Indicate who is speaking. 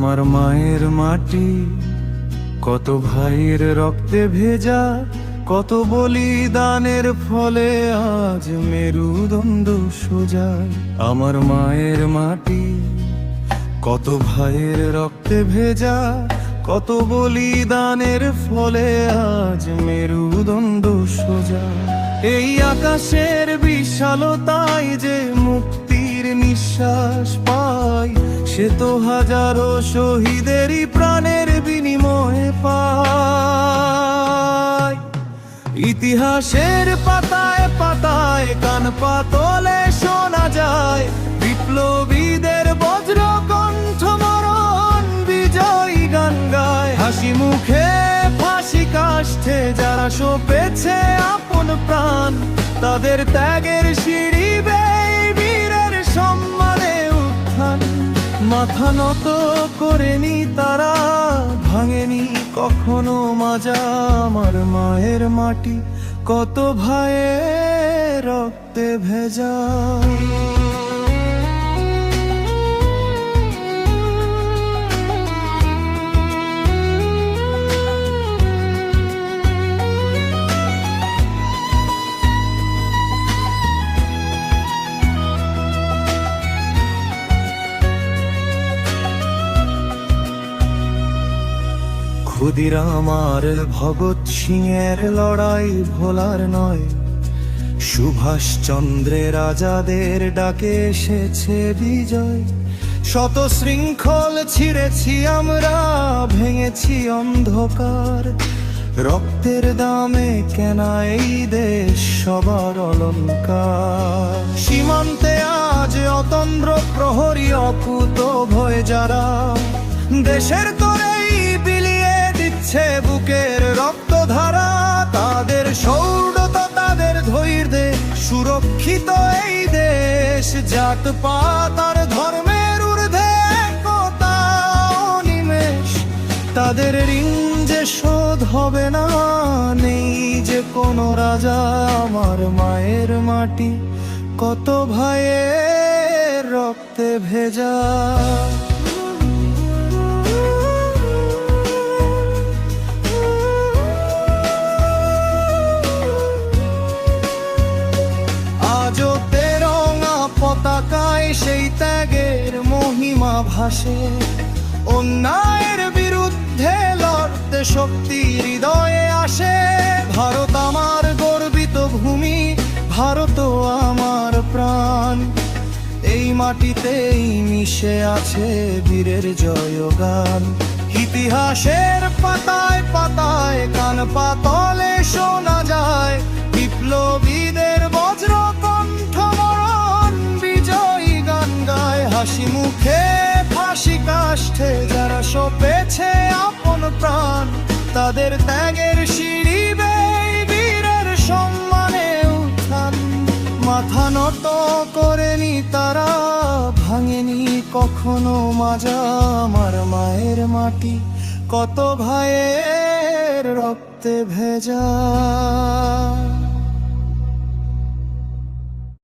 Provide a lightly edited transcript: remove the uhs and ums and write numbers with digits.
Speaker 1: আমার মায়ের মাটি কত ভাইয়ের রক্তে ভেজা, কত বলিদানের ফলে আজ মেরুদণ্ড সোজা। আমার মায়ের মাটি কত ভাইয়ের রক্তে ভেজা, কত বলিদানের ফলে আজ মেরুদণ্ড সোজা। এই আকাশের বিশালতায় যে মুক্তির নিঃশ্বাস পাই, সে তো হাজারো শহীদেরই প্রাণের বিনিময়ে পায়। ইতিহাসের পাতায় পাতায় কান পাতলে শোনা যায় বিপ্লবীদের বজ্র কণ্ঠ মরণ বিজয়ী গান গায়। হাসি মুখে ফাঁসি কাষ্ঠে যারা সঁপেছে আপন প্রাণ, তাদের ত্যাগের সিঁড়ি বেয়ে বীরের সম্মানে উত্থান। মাথা নত করেনি তারা, ভাঙেনি কখনো মাজা। আমার মায়ের মাটি কত ভাইয়ের রক্তে ভেজা। ক্ষুদিরাম আর ভগৎ সিংয়ের লড়াই ভোলার নয়, সুভাষ চন্দ্রের আজাদের ডাকে এসেছে বিজয়। শত শৃঙ্খল ছিঁড়েছি আমরা, ভেঙেছি অন্ধকার। রক্তের দামে কেনা এই দেশ সবার অলংকার। সীমান্তে আজ অতন্দ্র প্রহরী অকুত ভয় যারা, দেশের করেই বিলিয়ে দিচ্ছে বুকের রক্তধারা। তাদের শৌর্যতা তাদের ধৈর্যে সুরক্ষিত এই দেশ। জাত পাত আর ধর্মের ঊর্ধ্বে একতা অনিমেষ। তাদের ঋণ যে শোধ হবে না, নেই যে কোনো রাজা। আমার মায়ের মাটি কত ভাইয়ের রক্তে ভেজা। আজও তেরঙা পতাকায় সেই ত্যাগের মহিমা ভাসে। অন্যায়ের বিরুদ্ধে লড়তে শক্তি হৃদয়ে আসে। ভারত আমার গর্বিত ভূমি, ভারত আমার প্রাণ। এই মাটিতেই মিশে আছে বীরের জয়গান। ইতিহাসের পাতায় পাতায় কান পাতলে শোনা যায় বিপ্লবীদের বজ্র কণ্ঠ মরণ বিজয়ী গান গায়। হাসি মুখে ফাঁসি কাষ্ঠে যারা সঁপেছে আপন প্রাণ, তাদের ত্যাগের সিঁড়ি বেয়ে বীরের সম্মানে উত্থান। মাথা নত করেনি তারা, ভাঙেনি কখনো মাজা। আমার মায়ের মাটি কত ভাইয়ের রক্তে ভেজা।